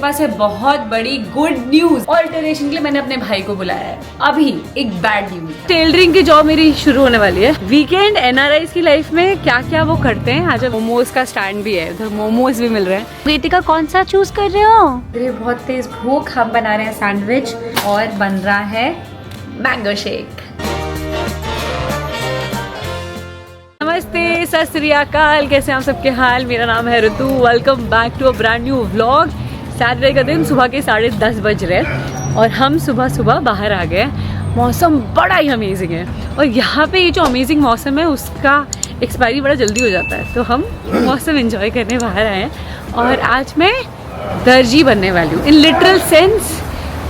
पास है बहुत बड़ी गुड न्यूज। ऑल्टरनेशन के लिए मैंने अपने भाई को बुलाया है। अभी एक बैड न्यूज, टेलरिंग की जॉब मेरी शुरू होने वाली है। वीकेंड एनआरआईज की लाइफ में क्या क्या वो करते हैं। आज मोमोज का स्टैंड भी है, उधर मोमोज भी मिल रहे हैं। बेटी का कौन सा चूज कर रहे हो? मेरे बहुत तेज भूख। हम बना रहे हैं सैंडविच और बन रहा है मैंगो शेक। नमस्ते, सत श्री अकाल, कैसे हैं आप सबके हाल। मेरा नाम है Ritu. Welcome back to a brand new vlog. Saturday का दिन सुबह के 10:30 बज रहे हैं और हम सुबह सुबह बाहर आ गए। मौसम बड़ा ही अमेजिंग है और यहाँ पे ये जो अमेजिंग मौसम है उसका एक्सपायरी बड़ा जल्दी हो जाता है, तो हम मौसम एंजॉय करने बाहर आए हैं। और आज मैं दर्जी बनने वाली हूँ इन लिटरल सेंस।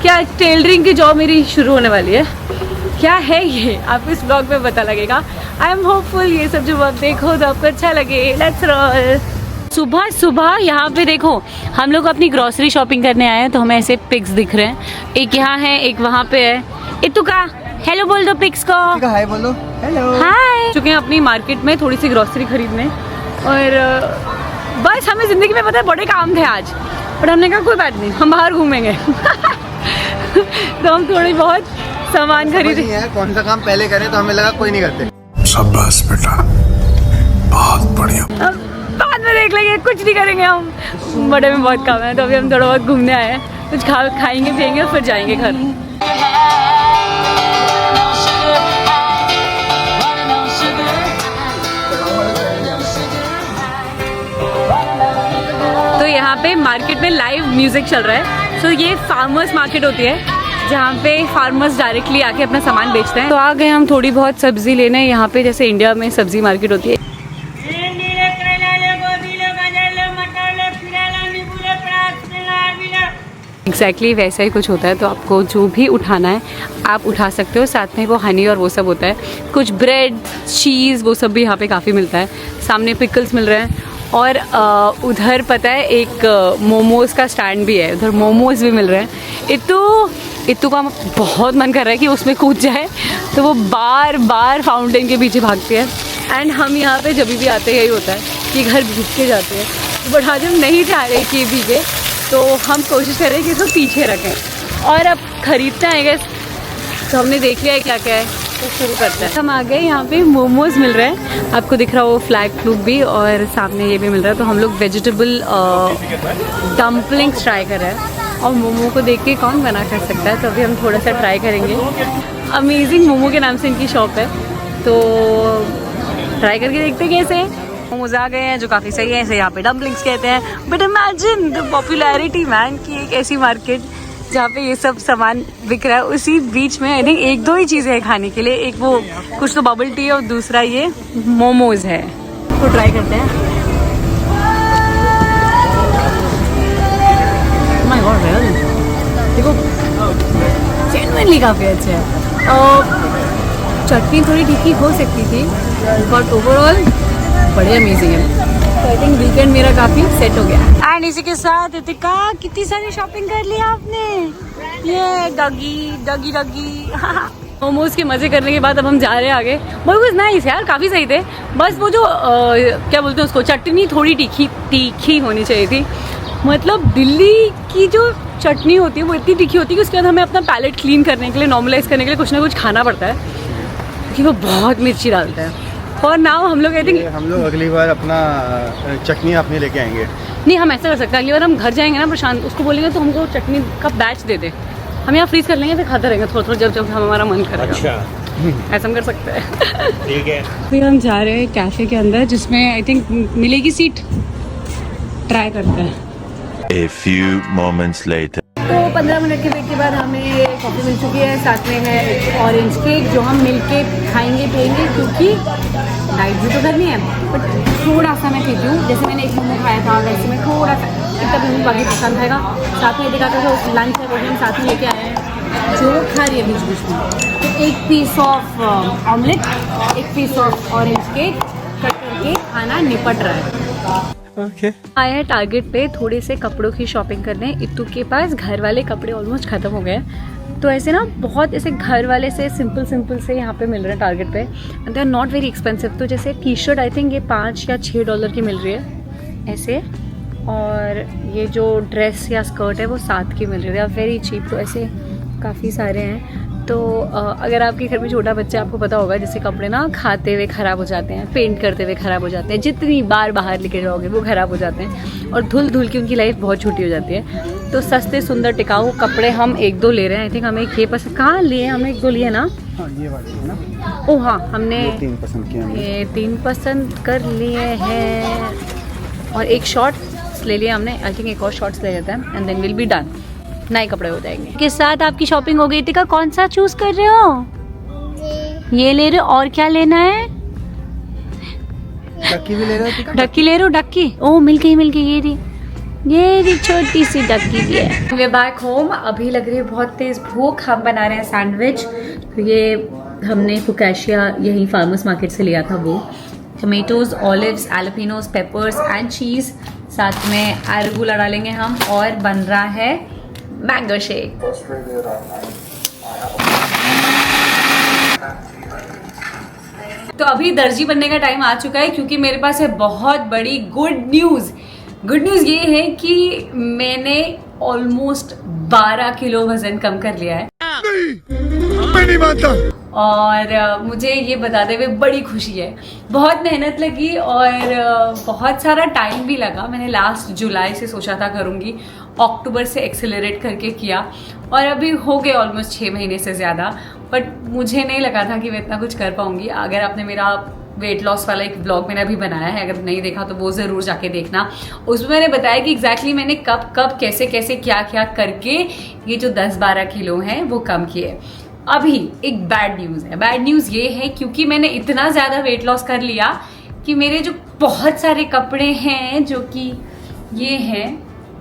क्या टेलरिंग की जॉब मेरी शुरू होने वाली है। क्या है ये आपको इस ब्लॉग में पता लगेगा। आई एम होपफुल ये सब जो आप देखो तो आपको अच्छा लगे। Let's roll. सुबह सुबह यहाँ पे देखो, हम लोग अपनी ग्रोसरी शॉपिंग करने आए हैं तो हमें ऐसे पिग्स दिख रहे हैं। एक यहाँ है, एक वहाँ पे है। इतु का हेलो बोल दो पिग्स को। हाय बोलो। Hello hi. चुके हैं अपनी मार्केट में थोड़ी सी ग्रोसरी खरीदने और बस हमें जिंदगी में पता है बड़े काम थे आज, बट हमने कहा कोई बात नहीं, हम बाहर घूमेंगे। तो हम थोड़ी बहुत सामान खरीदे। कौन सा काम पहले करें तो हमें लगा कोई नहीं करते। शाबाश बेटा, बहुत बढ़िया। बाद में देख लेंगे, कुछ नहीं करेंगे हम। बड़े में बहुत काम है, तो अभी हम थोड़ा बहुत घूमने आए हैं। कुछ खाएंगे पियेंगे और फिर जाएंगे घर। तो यहाँ पे मार्केट में लाइव म्यूजिक चल रहा है। तो ये फार्मर्स मार्केट होती है जहाँ पे फार्मर्स डायरेक्टली आके अपना सामान बेचते हैं। तो आ गए हम थोड़ी बहुत सब्जी लेने। यहाँ पे जैसे इंडिया में सब्जी मार्केट होती है, एग्जैक्टली वैसा ही कुछ होता है। तो आपको जो भी उठाना है आप उठा सकते हो। साथ में वो हनी और वो सब होता है। कुछ ब्रेड, चीज़, वो सब भी यहाँ पे काफ़ी मिलता है। सामने पिकल्स मिल रहे हैं और उधर पता है एक मोमोज़ का स्टैंड भी है, उधर मोमोज़ भी मिल रहे हैं। इत्तू का बहुत मन कर रहा है कि उसमें कूद जाए, तो वो बार बार फाउंटेन के पीछे भागती है। एंड हम यहाँ पे जब भी आते यही होता है कि घर भीग के जाते हैं, बट आज हम नहीं चाह रहे कि भीगे, तो हम कोशिश कर रहे हैं कि इसको पीछे रखें। और अब खरीदते हैं गैस, तो हमने देख लिया है क्या क्या है, तो शुरू करते हैं। हम आ गए, यहाँ पे मोमोज़ मिल रहे हैं। आपको दिख रहा हो फ्लैग फ्लूक भी, और सामने ये भी मिल रहा है। तो हम लोग वेजिटेबल डम्पलिंग्स ट्राई कर रहे हैं। और मोमो को देख के कौन बना कर सकता है, तो अभी हम थोड़ा सा ट्राई करेंगे। अमेजिंग मोमो के नाम से इनकी शॉप है, तो ट्राई करके देखते हैं कैसे। मोमोज आ गए हैं जो काफ़ी सही है, इसे यहाँ पे डम्पलिंग्स कहते हैं। But imagine the popularity man की एक ऐसी मार्केट जहाँ पे ये सब सामान बिक रहा है, उसी बीच में आई थिंक एक दो ही चीज़ें हैं खाने के लिए। एक वो कुछ तो बबल टी है और दूसरा ये मोमोज है। तो ट्राई करते हैं। माय गॉड रियली, देखो जेन्युइनली काफ़ी अच्छे है। और चटनी थोड़ी तीखी हो सकती थी, बट ओवरऑल बड़े अमेजिंग है। तो आई थिंक वीकेंड मेरा काफ़ी सेट हो गया। एंड इसी के साथ इतिका कितनी सारी शॉपिंग कर ली आपने। ये डगी मोमोज के मज़े करने के बाद अब हम जा रहे हैं आगे। बट वाज नाइस यार, काफ़ी सही थे। बस वो जो क्या बोलते हैं उसको, चटनी थोड़ी तीखी होनी चाहिए थी। मतलब दिल्ली की जो चटनी होती है वो इतनी तीखी होती है कि उसके बाद हमें अपना पैलेट क्लीन करने के लिए, नॉर्मलाइज करने के लिए कुछ ना कुछ खाना पड़ता है, क्योंकि वो बहुत मिर्ची डालता है। और नाउ हम लोग आई थिंक हम लोग अगली बार अपना चटनी अपनी लेके आएंगे। नहीं, हम ऐसा कर सकते हैं, अगली बार हम घर जाएंगे ना प्रशांत, उसको बोलेंगे तो हमको चटनी का बैच दे दे। हम यहाँ फ्रीज कर लेंगे, फिर खाते रहेंगे थोड़ा थोड़ा जब हमारा मन करेगा। अच्छा ऐसा हम कर सकते हैं। ठीक है। फिर हम जा रहे हैं कैफे के अंदर, जिसमें आई थिंक मिलेगी सीट। ट्राई करते हैं। A few moments later. तो 15 मिनट के वेट के बाद हमें कॉफ़ी मिल चुकी है। साथ में है एक ऑरेंज केक जो हम मिलके खाएंगे पियेंगे, क्योंकि डाइट भी तो करनी है। बट थोड़ा सा मैं पीती हूँ, जैसे मैंने एक मोमो खाया था वैसे मैं थोड़ा सा, इतना भी नहीं, बाकी पसंद खाएगा। साथ में दिखाता था लंच है वो भी हम साथ में लेके आए हैं, जो खा रही है बीच बीच में। तो एक पीस ऑफ ऑमलेट, एक piece of orange cake cut करके खाना निपट रहा है। आए हैं टारगेट पे थोड़े से कपड़ों की शॉपिंग करने। इत्तू के पास घर वाले कपड़े ऑलमोस्ट खत्म हो गए, तो ऐसे ना बहुत ऐसे घर वाले से सिंपल से यहाँ पे मिल रहे हैं टारगेट पे, and they are not very expensive. तो जैसे टी शर्ट आई थिंक ये $5 या $6 की मिल रही है ऐसे, और ये जो ड्रेस या स्कर्ट है वो 7 की मिल रही है, वेरी चीप। तो ऐसे काफ़ी सारे हैं। तो अगर आपके घर में छोटा बच्चा है, आपको पता होगा जैसे कपड़े ना खाते हुए ख़राब हो जाते हैं, पेंट करते हुए ख़राब हो जाते हैं, जितनी बार बाहर लेके जाओगे वो ख़राब हो जाते हैं और धुल धुल के उनकी लाइफ बहुत छोटी हो जाती है। तो सस्ते सुंदर टिकाऊ कपड़े हम 1-2 ले रहे हैं। आई थिंक हमें ये पसंद, कहाँ लिए हमने 1-2 लिए ना। हाँ ये वाले है ना। ओ हाँ, हमने ये 3 पसंद किए हमने। ये 3 पसंद कर लिए हैं और एक शॉर्ट्स ले लिया हमने। आई थिंक एक और शॉर्ट्स ले लेते हैं and then will be done, नए कपड़े हो जाएंगे। के साथ आपकी शॉपिंग हो गई थी का, कौन सा चूज कर रहे हो? ये ले रहे हो, और क्या लेना है? डक्की भी ले रहे हो? डक्की ले रहे हो? डक्की, ओ मिल गई ये रही छोटी सी डक्की भी है। वे बैक होम, अभी लग रही है बहुत तेज भूख। हम बना रहे हैं सैंडविच। तो ये हमने फुकाशिया यही फार्मर्स मार्केट से लिया था, वो टमेटोज, ऑलिव्स, एलोपिनोज, पेपर्स एंड चीज, साथ में एरगुला डालेंगे हम, और बन रहा है मैंगो शेक। तो अभी दर्जी बनने का टाइम आ चुका है, क्योंकि मेरे पास है बहुत बड़ी गुड न्यूज़ ये है कि मैंने ऑलमोस्ट 12 किलो वजन कम कर लिया है। मैं नहीं मानता। और मुझे ये बताते हुए बड़ी खुशी है। बहुत मेहनत लगी और बहुत सारा टाइम भी लगा। मैंने लास्ट जुलाई से सोचा था करूँगी, अक्टूबर से एक्सेलरेट करके किया और अभी हो गए ऑलमोस्ट 6 महीने से ज़्यादा। बट मुझे नहीं लगा था कि मैं इतना कुछ कर पाऊँगी। अगर आपने मेरा वेट लॉस वाला एक ब्लॉग मैंने अभी बनाया है, अगर नहीं देखा तो वो ज़रूर जाके देखना। उसमें मैंने बताया कि एग्जैक्टली मैंने कब कैसे क्या करके ये जो 10-12 किलो हैं वो कम किए। अभी एक बैड न्यूज़ है। बैड न्यूज़ ये है क्योंकि मैंने इतना ज़्यादा वेट लॉस कर लिया कि मेरे जो बहुत सारे कपड़े हैं जो कि ये हैं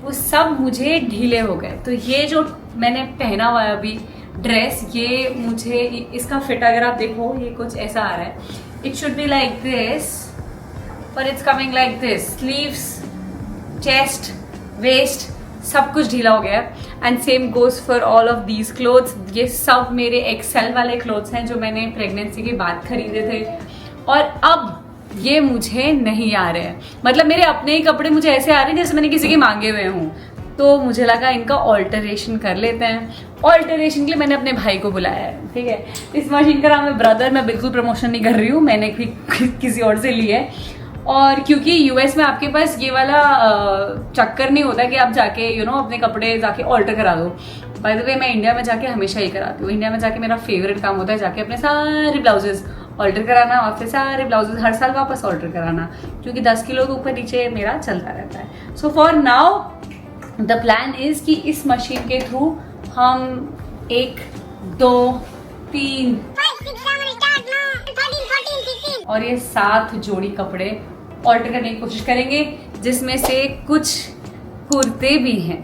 वो सब मुझे ढीले हो गए। तो ये जो मैंने पहना हुआ है अभी ड्रेस, ये मुझे इसका फिट अगर आप देखो ये कुछ ऐसा आ रहा है। It should be like this पर it's coming like this. Sleeves, chest, waist सब कुछ ढीला हो गया and same goes for all of these clothes. ये सब मेरे एक्सेल वाले क्लोथ्स हैं जो मैंने प्रेगनेंसी के बाद खरीदे थे और अब ये मुझे नहीं आ रहे हैं। मतलब मेरे अपने ही कपड़े मुझे ऐसे आ रहे हैं जैसे मैंने किसी के मांगे हुए हूँ। तो मुझे लगा इनका ऑल्टरेशन कर लेते हैं। ऑल्टरेशन के लिए मैंने अपने भाई को बुलाया है, ठीक है। इस मशीन का नाम है ब्रदर। मैं बिल्कुल प्रमोशन नहीं कर रही हूँ, मैंने किसी और से ली है। और क्योंकि यूएस में आपके पास ये वाला चक्कर नहीं होता कि आप जाके अपने कपड़े जाके ऑल्टर करा दो। बाय द वे मैं इंडिया में जाके हमेशा ही कराती हूँ। इंडिया में जाके मेरा फेवरेट काम होता है जाके अपने सारे ब्लाउजेस ऑल्टर कराना और फिर सारे ब्लाउजेस हर साल वापस ऑल्टर कराना, क्योंकि 10 किलो के ऊपर नीचे मेरा चलता रहता है। So for now the plan is कि इस मशीन के थ्रू हम 1, 2, 3 और ये 7 जोड़ी कपड़े ऑल्टर करने की कोशिश करेंगे, जिसमें से कुछ कुर्ते भी हैं।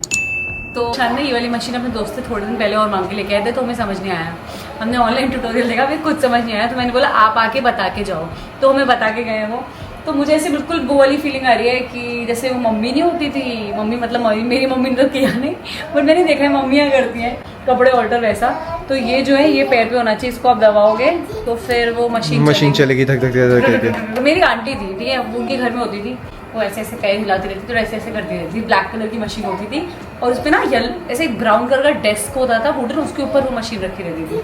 तो शान ने ये वाली मशीन अपने दोस्त से थोड़े दिन पहले और मांग के लेके आए थे, तो हमें समझ नहीं आया। हमने ऑनलाइन ट्यूटोरियल देखा, फिर कुछ समझ नहीं आया, तो मैंने बोला आप आके बता के जाओ। तो हमें बता के गए वो। तो मुझे ऐसे बिल्कुल वो वाली फीलिंग आ रही है कि जैसे वो मम्मी नहीं होती थी, मम्मी मतलब मेरी मम्मी ने तो किया नहीं, बट मैंने देखा है मम्मियाँ करती हैं कपड़े ऑल्टर वैसा। तो ये जो है ये पैर पे होना चाहिए, इसको आप दबाओगे तो फिर वो मशीन चलेगी धक धक। मेरी आंटी थी, ठीक है, उनके घर में होती थी, वो ऐसे ऐसे पैर हिलाती रहती थी और ऐसे ऐसे करती रहती थी। ब्लैक कलर की मशीन होती थी और उस पर ना ऐसे ब्राउन कलर का डेस्क होता था वुडन, उसके ऊपर वो मशीन रखी रहती थी।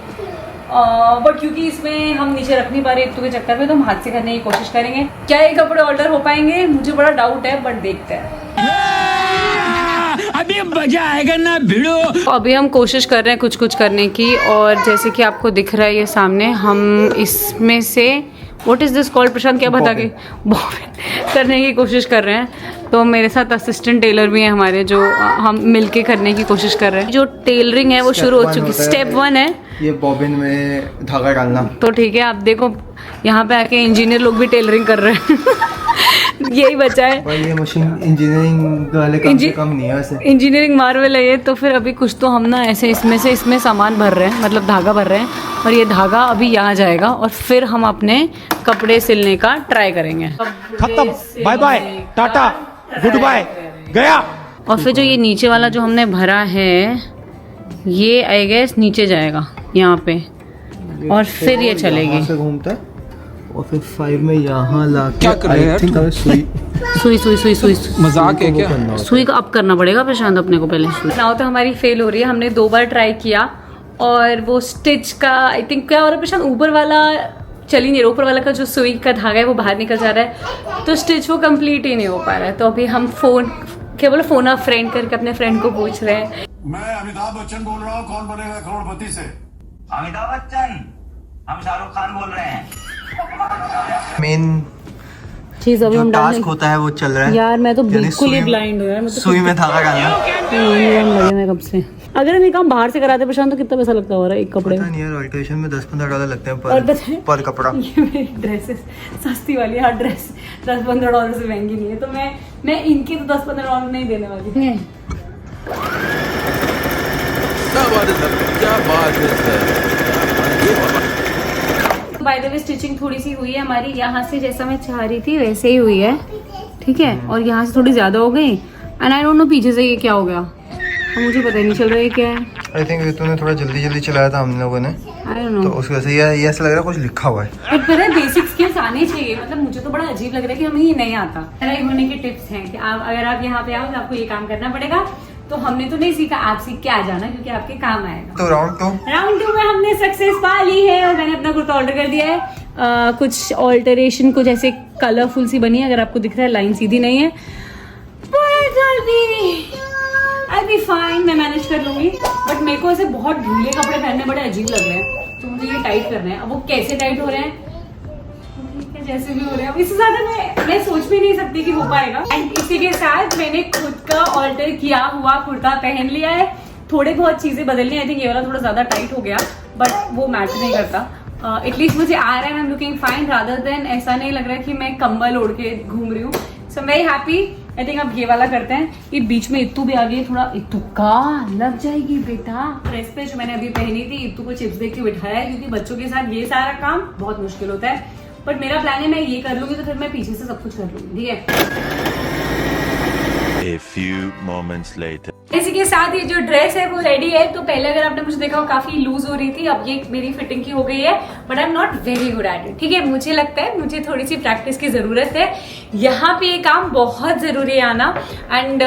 बट क्योंकि इसमें हम नीचे रख नहीं पा रहे एक तो के चक्कर में, तो हम हाथ से करने की कोशिश करेंगे। क्या ये कपड़े ऑल्टर हो पाएंगे मुझे बड़ा डाउट है, बट देखते हैं। अभी मजा आएगा ना भिड़ो। तो अभी हम कोशिश कर रहे हैं कुछ करने की, और जैसे कि आपको दिख रहा है ये सामने, हम इसमें से व्हाट इज़ दिस कॉल्ड प्रशांत, क्या बता के बॉबिन करने की कोशिश कर रहे हैं। तो मेरे साथ असिस्टेंट टेलर भी हैं हमारे, जो हम मिलके करने की कोशिश कर रहे हैं। जो टेलरिंग है वो शुरू हो चुकी, स्टेप 1 है ये बॉबिन में धागा डालना। तो ठीक है, आप देखो यहाँ पे आके इंजीनियर लोग भी टेलरिंग कर रहे हैं। यही बचा है भाई, ये मशीन इंजीनियरिंग वाले काम से कम नहीं है वैसे। इंजीनियरिंग मार्वल है ये। तो फिर अभी कुछ तो हम ना ऐसे इसमें सामान भर रहे हैं, मतलब धागा भर रहे हैं, और ये धागा अभी यहाँ जाएगा और फिर हम अपने कपड़े सिलने का ट्राई करेंगे। खत्म, bye bye, ta ta, good bye, गया। और फिर जो ये नीचे वाला जो हमने भरा है ये आई गेस नीचे जाएगा यहाँ पे, और फिर ये चलेगी। से घूमता है और फिर 5 में यहाँ ला के क्या कर रहे हैं यार थिंक तुम? हमें सुई सुई मजाक है क्या? सुई का अप करना पड़ेगा प्रशांत अपने को पहले। नाउ तो हमारी फेल हो रही है, हमने 2 बार ट्राई किया और वो स्टिच का आई थिंक क्या हो रहा है प्रशांत, ऊपर वाला चल ही नहीं रहा, ऊपर वाला का जो सुई का धागा है वो बाहर निकल जा रहा है, तो स्टिच वो कंप्लीट ही नहीं हो पा रहा है। तो अभी हम फोन अ फ्रेंड करके अपने फ्रेंड को पूछ रहे हैं। मैं अमिताभ बच्चन बोल रहा हूँ, कौन बनेगा करोड़पति से? अमिताभ बच्चन, हम शाहरुख खान बोल रहे हैं। मेन चीज अभी जो हम टास्क होता है वो चल रहा है यार मैं तो यानी बिल्कुल ही सुई- ब्लाइंड हूँ यार, मैं तो सुई में धागा डालना। लगे मैं कब से। अगर हम ये काम बाहर से कराते प्रशांत तो कितना पैसा लगता हो रहा है एक कपड़े पता में? नहीं यार, अल्ट्रेशन में 10-15 डॉलर लगते हैं और पता है पर कपड़ा। ये मेरी ड्रेसेस सस्ती वाली हर ड्रेस 10-15 डॉलर से महंगी नहीं है, तो मैं इनके तो 10-15 डॉलर नहीं देने वाली है। क्या बात है सर, क्या बात है sir. By the way stitching थोड़ी सी हुई है हमारी, यहाँ से जैसा मैं चाह रही थी वैसे ही हुई है, ठीक है, और यहाँ से थोड़ी ज्यादा हो गई एंड आई डोंट नो पीछे से ये क्या हो गया, तो मुझे पता ही नहीं चल रहा है क्या है। आई थिंक तूने थोड़ा जल्दी चलाया था हम लोगों ने, आई डोंट तो नो, उस वजह से ये ऐसा लग रहा है कुछ लिखा हुआ है। बट पता है बेसिक स्किल्स आने चाहिए, मतलब मुझे तो बड़ा अजीब लग रहा है कि हमें ये नहीं आता। ट्राई होने के टिप्स हैं कि अगर आप यहाँ पे आओ तो आपको ये काम करना पड़ेगा, तो हमने तो नहीं सीखा, आप सीख के आ जाना क्योंकि आपके काम आएगा। तो राउंड 2 में हमने सक्सेस पा ली है और मैंने अपना कुर्ता ऑर्डर कर दिया है। कुछ ऑल्टरेशन कुछ ऐसे कलरफुल सी बनी है, अगर आपको दिख रहा है लाइन सीधी नहीं है, but I'll be fine, मैं मैनेज कर लूंगी। बट मेरे को ऐसे बहुत ढीले कपड़े पहनने बड़े अजीब लग रहे हैं, तो मुझे ये टाइट करना है। अब वो कैसे टाइट हो रहे हैं जैसे भी हो रहे हैं, अब इससे ज्यादा मैं सोच भी नहीं सकती कि हो पाएगा। एंड इसी के साथ मैंने खुद का ऑल्टर किया हुआ कुर्ता पहन लिया है। थोड़े बहुत चीजें बदलनी, आई थिंक ये वाला थोड़ा ज्यादा टाइट हो गया बट वो मैटर नहीं करता। एटलीस्ट मुझे आ रहा है, I am looking fine rather than ऐसा नहीं लग रहा है कि मैं कंबल ओढ़ के घूम रही हूँ। So very happy. I think अब ये वाला करते हैं। ये बीच में इत्तू भी आ गई, थोड़ा इत्तू का लग जाएगी बेटा। ड्रेस पे जो मैंने अभी पहनी थी, इत्तू को चिप्स देख के बिठाया है क्योंकि बच्चों के साथ ये सारा काम बहुत मुश्किल होता है। बट मेरा प्लान है मैं ये कर लूंगी तो फिर मैं पीछे से सब कुछ कर लूंगी, ठीक है। A few moments later. इसी के साथ ये जो ड्रेस है वो रेडी है। तो पहले अगर आपने मुझे देखा वो काफी लूज हो रही थी, अब ये मेरी फिटिंग की हो गई है, but I am not very good at it, ठीक है। मुझे लगता है मुझे थोड़ी सी प्रैक्टिस की जरूरत है। यहाँ पे ये काम बहुत जरूरी है आना। एंड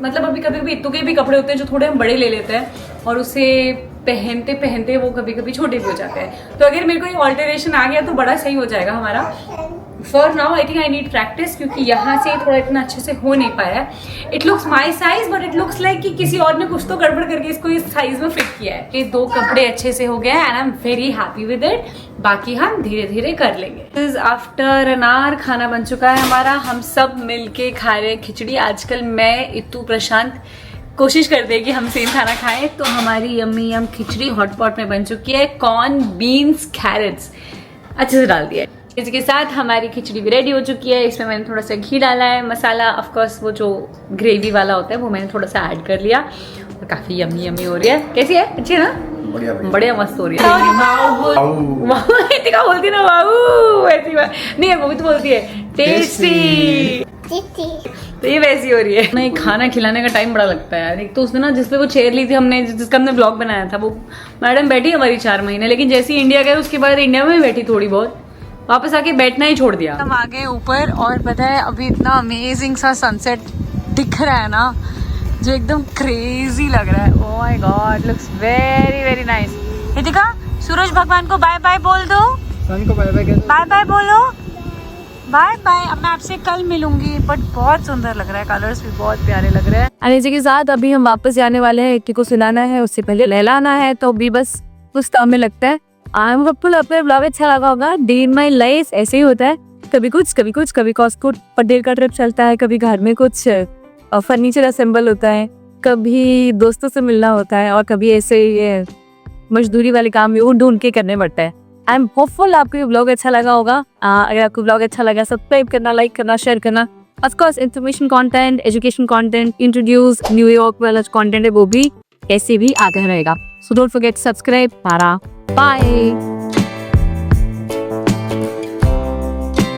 मतलब अभी कभी कभी इतने के भी कपड़े होते हैं जो थोड़े हम बड़े ले लेते हैं और उसे पहनते पहनते वो कभी कभी छोटे भी हो जाते हैं। तो अगर मेरे को ये ऑल्टरेशन आ गया तो बड़ा सही हो जाएगा हमारा। For now I think I need practice क्योंकि यहाँ से थोड़ा इतना अच्छे से हो नहीं पाया है। It looks my size but it looks like कि किसी और ने कुछ तो गड़बड़ करके इसको इस साइज में फिट किया है। ये 2 कपड़े अच्छे से हो गए and I am very happy with it. बाकी हम धीरे धीरे कर लेंगे। आफ्टर एन आवर खाना बन चुका है हमारा, हम सब मिलके खा रहे हैं खिचड़ी। आजकल मैं इत्तू प्रशांत कोशिश करते हैं कि हम सेम खाना खाएं, तो हमारी यम्मी यम खिचड़ी हॉट पॉट में बन चुकी है। कॉर्न, बीन्स, कैरेट्स अच्छे से डाल दिया है। इसके साथ हमारी खिचड़ी भी रेडी हो चुकी है। इसमें मैंने थोड़ा सा घी डाला है, मसाला ऑफ कोर्स वो जो ग्रेवी वाला होता है वो मैंने थोड़ा सा ऐड कर लिया और काफी यम्मी यम्मी हो रही है। कैसी है? अच्छी है ना? बढ़िया मस्त हो रही है। बोलती ना वाऊ, ऐसी नहीं है, वो भी तो बोलती है टेस्टी। तो ये वैसी हो रही है। नहीं, खाना खिलाने का टाइम बड़ा लगता है यार। एक तो उसने ना जिसपे वो चेयर ली थी हमने, जिसका हमने ब्लॉग बनाया था, वो मैडम बैठी हमारी 4 महीने, लेकिन जैसे ही इंडिया गए उसके बाद इंडिया में बैठी थोड़ी बहुत, वापस आके बैठना ही छोड़ दिया। हम आ गए ऊपर और पता है अभी इतना अमेजिंग सा सनसेट दिख रहा है ना, जो एकदम क्रेजी लग रहा है। Oh my god, looks very very nice. Ritika, Suraj भगवान को बाय बाय बोल दो। बाय बाय बोलो, बाय बाय। अब मैं आपसे कल मिलूंगी। बट बहुत सुंदर लग रहा है, कलर्स भी बहुत प्यारे लग रहे हैं। और इसी के साथ अभी हम वापस जाने वाले हैं। एक को सुनाना है, उससे पहले लहलाना है, तो अभी बस कुछ काम में लगता है। आई एम होपफुल अपने ब्लॉग अच्छा लगा होगा। डे इन माई लाइफ ऐसे ही होता है, कभी कुछ कभी कुछ, कभी कॉस्को पटेल का ट्रिप चलता है, कभी घर में कुछ फर्नीचर असेंबल होता है, कभी दोस्तों से मिलना होता है, और कभी ऐसे ये मजदूरी वाले काम भी ढूंढ के करने पड़ता है। आई एम होपफुल आपको ये ब्लॉग अच्छा लगा होगा। अगर आपको ब्लॉग अच्छा लगा, सब्सक्राइब करना, लाइक करना, शेयर करना। Of course information content, education content, introduce New York वाला कंटेंट है वो भी ऐसे भी आते रहेगा। So don't forget subscribe. Bye.